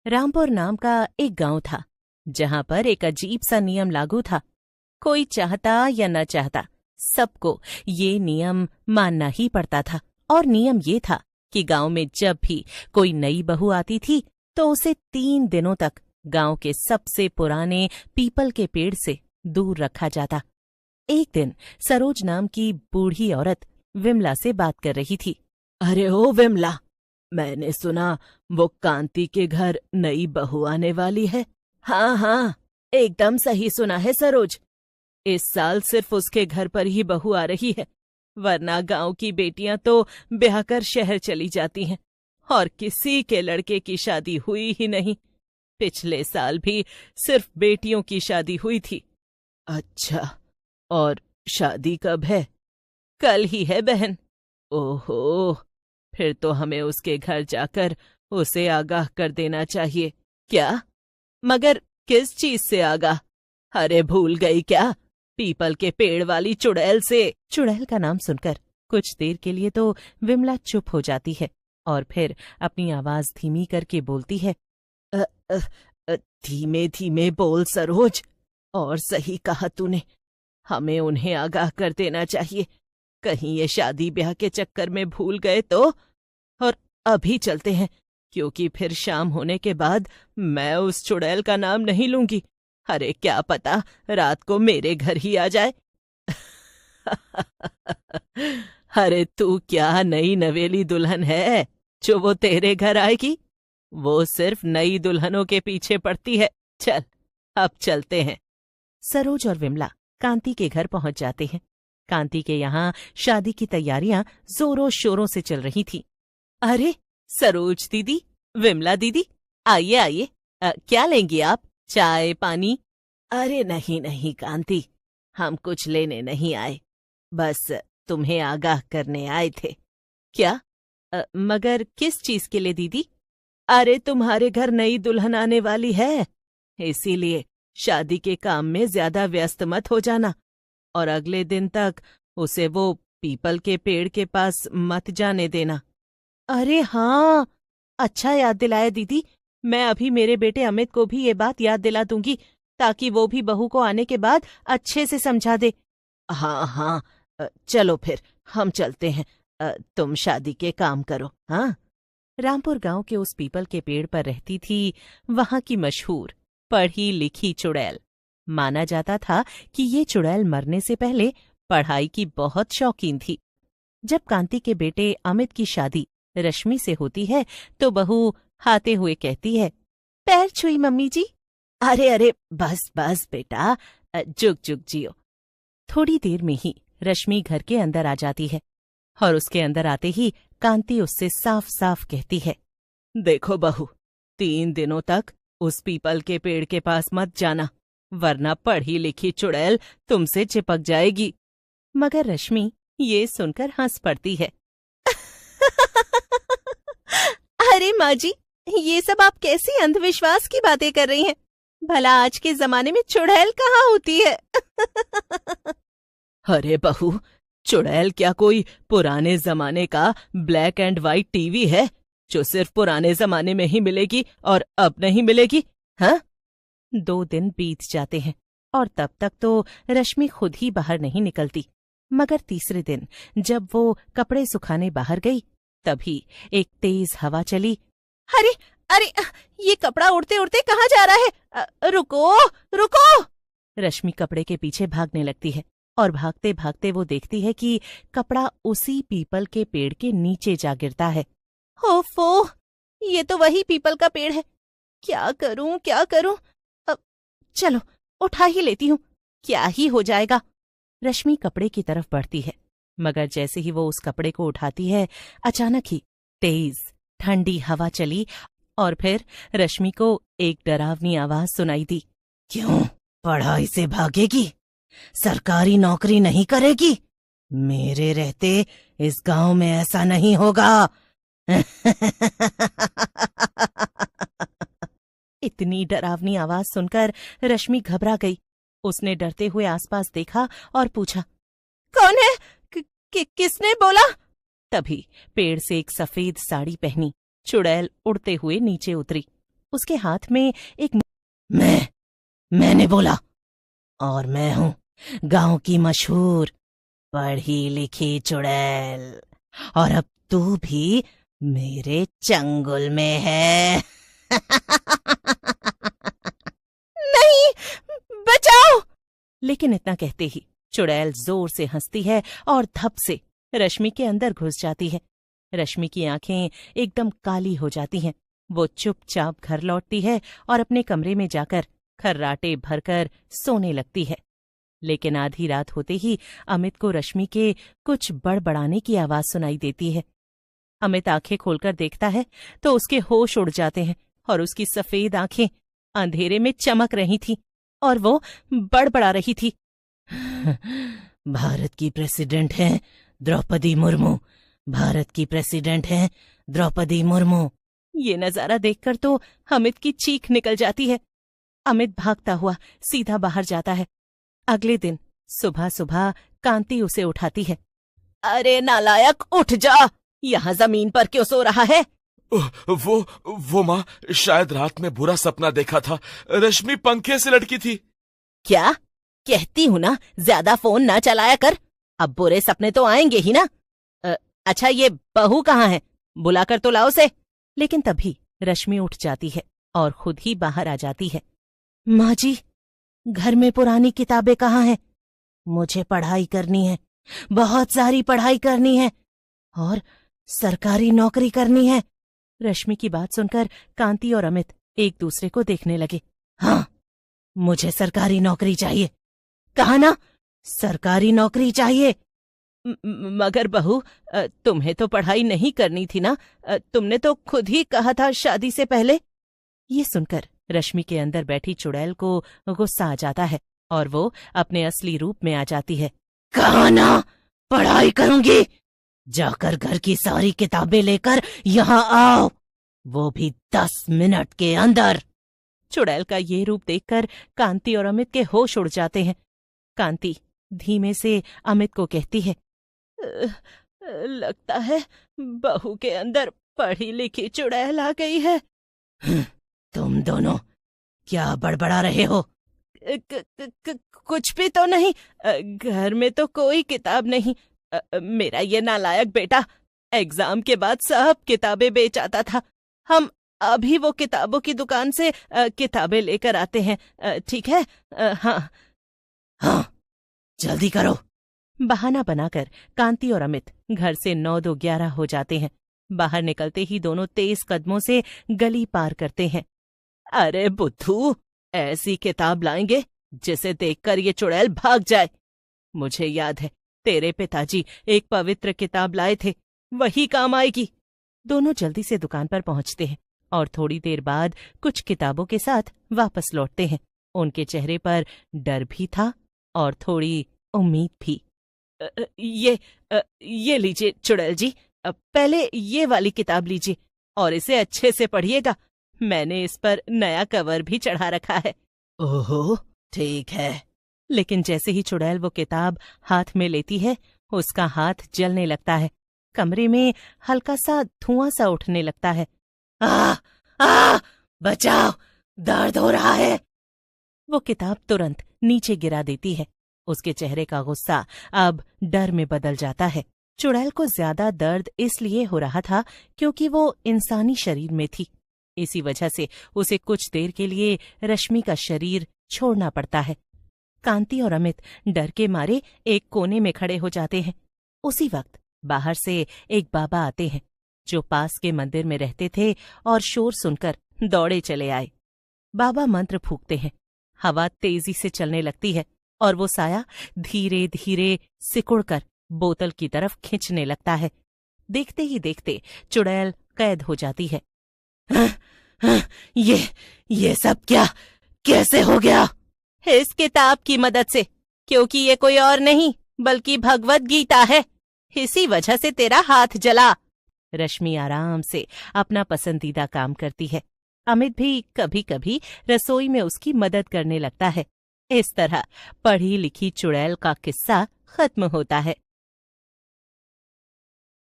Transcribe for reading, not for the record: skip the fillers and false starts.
रामपुर नाम का एक गांव था, जहां पर एक अजीब सा नियम लागू था। कोई चाहता या न चाहता, सबको ये नियम मानना ही पड़ता था। और नियम ये था कि गांव में जब भी कोई नई बहू आती थी तो उसे 3 दिनों तक गांव के सबसे पुराने पीपल के पेड़ से दूर रखा जाता। एक दिन सरोज नाम की बूढ़ी औरत विमला से बात कर रही थी। अरे ओ विमला, मैंने सुना वो कांति के घर नई बहू आने वाली है। हाँ हाँ, एकदम सही सुना है सरोज। इस साल सिर्फ उसके घर पर ही बहू आ रही है, वरना गांव की बेटियां तो ब्याह कर शहर चली जाती हैं और किसी के लड़के की शादी हुई ही नहीं। पिछले साल भी सिर्फ बेटियों की शादी हुई थी। अच्छा, और शादी कब है? कल ही है बहन। ओहो, फिर तो हमें उसके घर जाकर उसे आगाह कर देना चाहिए। क्या? मगर किस चीज से आगाह? अरे भूल गई क्या? पीपल के पेड़ वाली चुड़ैल से। चुड़ैल का नाम सुनकर कुछ देर के लिए तो विमला चुप हो जाती है और फिर अपनी आवाज धीमी करके बोलती है। धीमे धीमे बोल सरोज, और सही कहा तूने। हमें उन्हें आगाह कर देना चाहिए, कहीं ये शादी ब्याह के चक्कर में भूल गए तो। और अभी चलते हैं, क्योंकि फिर शाम होने के बाद मैं उस चुड़ैल का नाम नहीं लूंगी। अरे क्या पता रात को मेरे घर ही आ जाए। अरे तू क्या नई नवेली दुल्हन है जो वो तेरे घर आएगी? वो सिर्फ नई दुल्हनों के पीछे पड़ती है। चल, अब चलते हैं। सरोज और विमला कांति के घर पहुंच जाते हैं। कांति के यहाँ शादी की तैयारियां जोरों शोरों से चल रही थी। अरे सरोज दीदी, विमला दीदी, आइए आइए। क्या लेंगी आप? चाय पानी? अरे नहीं नहीं कांति, हम कुछ लेने नहीं आए, बस तुम्हें आगाह करने आए थे। क्या? मगर किस चीज के लिए दीदी? अरे तुम्हारे घर नई दुल्हन आने वाली है, इसीलिए शादी के काम में ज्यादा व्यस्त मत हो जाना और अगले दिन तक उसे वो पीपल के पेड़ के पास मत जाने देना। अरे हाँ, अच्छा याद दिलाया दीदी। मैं अभी मेरे बेटे अमित को भी ये बात याद दिला दूंगी, ताकि वो भी बहू को आने के बाद अच्छे से समझा दे। हाँ हाँ, चलो फिर हम चलते हैं। तुम शादी के काम करो। हाँ। रामपुर गांव के उस पीपल के पेड़ पर रहती थी वहां की मशहूर पढ़ी लिखी चुड़ैल। माना जाता था कि ये चुड़ैल मरने से पहले पढ़ाई की बहुत शौकीन थी। जब कांति के बेटे अमित की शादी रश्मि से होती है तो बहू हाते हुए कहती है, पैर छुई मम्मी जी। अरे अरे, बस बस बेटा, जुग जुग जियो। थोड़ी देर में ही रश्मि घर के अंदर आ जाती है और उसके अंदर आते ही कांति उससे साफ साफ कहती है, देखो बहू, 3 दिनों तक उस पीपल के पेड़ के पास मत जाना, वरना पढ़ी लिखी चुड़ैल तुमसे चिपक जाएगी। मगर रश्मि ये सुनकर हंस पड़ती है। अरे माँ जी, ये सब आप कैसी अंधविश्वास की बातें कर रही हैं? भला आज के जमाने में चुड़ैल कहाँ होती है? अरे बहू, चुड़ैल क्या कोई पुराने जमाने का ब्लैक एंड व्हाइट टीवी है जो सिर्फ पुराने जमाने में ही मिलेगी और अब नहीं मिलेगी? हाँ? 2 दिन बीत जाते हैं और तब तक तो रश्मि खुद ही बाहर नहीं निकलती। मगर तीसरे दिन जब वो कपड़े सुखाने बाहर गई, तभी एक तेज हवा चली। अरे अरे, ये कपड़ा उड़ते उड़ते कहाँ जा रहा है? रुको रुको! रश्मि कपड़े के पीछे भागने लगती है और भागते भागते वो देखती है कि कपड़ा उसी पीपल के पेड़ के नीचे जा गिरता है। ओफो, ये तो वही पीपल का पेड़ है। क्या करूं क्या करूं? अब चलो उठा ही लेती हूँ, क्या ही हो जाएगा। रश्मि कपड़े की तरफ बढ़ती है, मगर जैसे ही वो उस कपड़े को उठाती है, अचानक ही तेज ठंडी हवा चली और फिर रश्मि को एक डरावनी आवाज सुनाई दी। क्यों पढ़ाई से भागेगी? सरकारी नौकरी नहीं करेगी? मेरे रहते इस गांव में ऐसा नहीं होगा। इतनी डरावनी आवाज सुनकर रश्मि घबरा गई। उसने डरते हुए आसपास देखा और पूछा, कौन है? किसने बोला? तभी पेड़ से एक सफेद साड़ी पहनी चुड़ैल उड़ते हुए नीचे उतरी उसके हाथ में एक मैंने बोला, और मैं हूं गांव की मशहूर पढ़ी लिखी चुड़ैल, और अब तू भी मेरे चंगुल में है। नहीं, बचाओ! लेकिन इतना कहते ही चुड़ैल जोर से हंसती है और धप से रश्मि के अंदर घुस जाती है। रश्मि की आंखें एकदम काली हो जाती हैं। वो चुपचाप घर लौटती है और अपने कमरे में जाकर खर्राटे भरकर सोने लगती है। लेकिन आधी रात होते ही अमित को रश्मि के कुछ बड़बड़ाने की आवाज सुनाई देती है। अमित आंखें खोलकर देखता है तो उसके होश उड़ जाते हैं और उसकी सफेद आंखें अंधेरे में चमक रही थीं और वो बड़बड़ा रही थी। भारत की प्रेसिडेंट हैं द्रौपदी मुर्मू, भारत की प्रेसिडेंट हैं द्रौपदी मुर्मू। ये नजारा देखकर तो अमित की चीख निकल जाती है। अमित भागता हुआ सीधा बाहर जाता है। अगले दिन सुबह सुबह कांति उसे उठाती है। अरे नालायक, उठ जा, यहाँ जमीन पर क्यों सो रहा है? वो माँ, शायद रात में बुरा सपना देखा था। रश्मि पंखे से लटकी थी। क्या कहती हूँ ना, ज्यादा फोन ना चलाया कर, अब बुरे सपने तो आएंगे ही ना। अच्छा, ये बहू कहाँ है? बुलाकर तो लाओ से। लेकिन तभी रश्मि उठ जाती है और खुद ही बाहर आ जाती है। माँ जी, घर में पुरानी किताबें कहाँ हैं? मुझे पढ़ाई करनी है, बहुत सारी पढ़ाई करनी है और सरकारी नौकरी करनी है। रश्मि की बात सुनकर कांति और अमित एक दूसरे को देखने लगे। हाँ, मुझे सरकारी नौकरी चाहिए। कहा ना, सरकारी नौकरी चाहिए। मगर बहू, तुम्हें तो पढ़ाई नहीं करनी थी ना, तुमने तो खुद ही कहा था शादी से पहले। ये सुनकर रश्मि के अंदर बैठी चुड़ैल को गुस्सा आ जाता है और वो अपने असली रूप में आ जाती है। कहा ना पढ़ाई करूंगी, जाकर घर की सारी किताबें लेकर यहाँ आओ, वो भी 10 मिनट के अंदर। चुड़ैल का ये रूप देखकर कांति और अमित के होश उड़ जाते हैं। कांति धीमे से अमित को कहती है, लगता है बहू के अंदर पढ़ी लिखी चुड़ैल आ गई है। तुम दोनों क्या बड़बड़ा रहे हो? कुछ भी तो नहीं, घर में तो कोई किताब नहीं। मेरा ये नालायक बेटा एग्जाम के बाद सब किताबें बेच आता था। हम अभी वो किताबों की दुकान से किताबें लेकर आते हैं, ठीक है? हाँ, जल्दी करो। बहाना बनाकर कांति और अमित घर से 9-2-11 हो जाते हैं। बाहर निकलते ही दोनों तेज कदमों से गली पार करते हैं। अरे बुद्धू, ऐसी किताब लाएंगे जिसे देखकर ये चुड़ैल भाग जाए। मुझे याद है, तेरे पिताजी एक पवित्र किताब लाए थे, वही काम आएगी। दोनों जल्दी से दुकान पर पहुंचते हैं और थोड़ी देर बाद कुछ किताबों के साथ वापस लौटते हैं। उनके चेहरे पर डर भी था और थोड़ी उम्मीद भी। ये लीजिए चुड़ैल जी, पहले ये वाली किताब लीजिए और इसे अच्छे से पढ़िएगा। मैंने इस पर नया कवर भी चढ़ा रखा है। ओहो, ठीक है। लेकिन जैसे ही चुड़ैल वो किताब हाथ में लेती है, उसका हाथ जलने लगता है। कमरे में हल्का सा धुआं सा उठने लगता है। बचाओ, दर्द हो रहा है। वो किताब तुरंत नीचे गिरा देती है। उसके चेहरे का गुस्सा अब डर में बदल जाता है। चुड़ैल को ज्यादा दर्द इसलिए हो रहा था क्योंकि वो इंसानी शरीर में थी। इसी वजह से उसे कुछ देर के लिए रश्मि का शरीर छोड़ना पड़ता है। कांति और अमित डर के मारे एक कोने में खड़े हो जाते हैं। उसी वक्त बाहर से एक बाबा आते हैं जो पास के मंदिर में रहते थे और शोर सुनकर दौड़े चले आए। बाबा मंत्र फूंकते हैं, हवा तेजी से चलने लगती है और वो साया धीरे धीरे सिकुड़कर बोतल की तरफ खींचने लगता है। देखते ही देखते चुड़ैल कैद हो जाती है। ये सब क्या कैसे हो गया? इस किताब की मदद से, क्योंकि ये कोई और नहीं बल्कि भगवत गीता है। इसी वजह से तेरा हाथ जला। रश्मि आराम से अपना पसंदीदा काम करती है। अमित भी कभी कभी रसोई में उसकी मदद करने लगता है। इस तरह पढ़ी लिखी चुड़ैल का किस्सा खत्म होता है।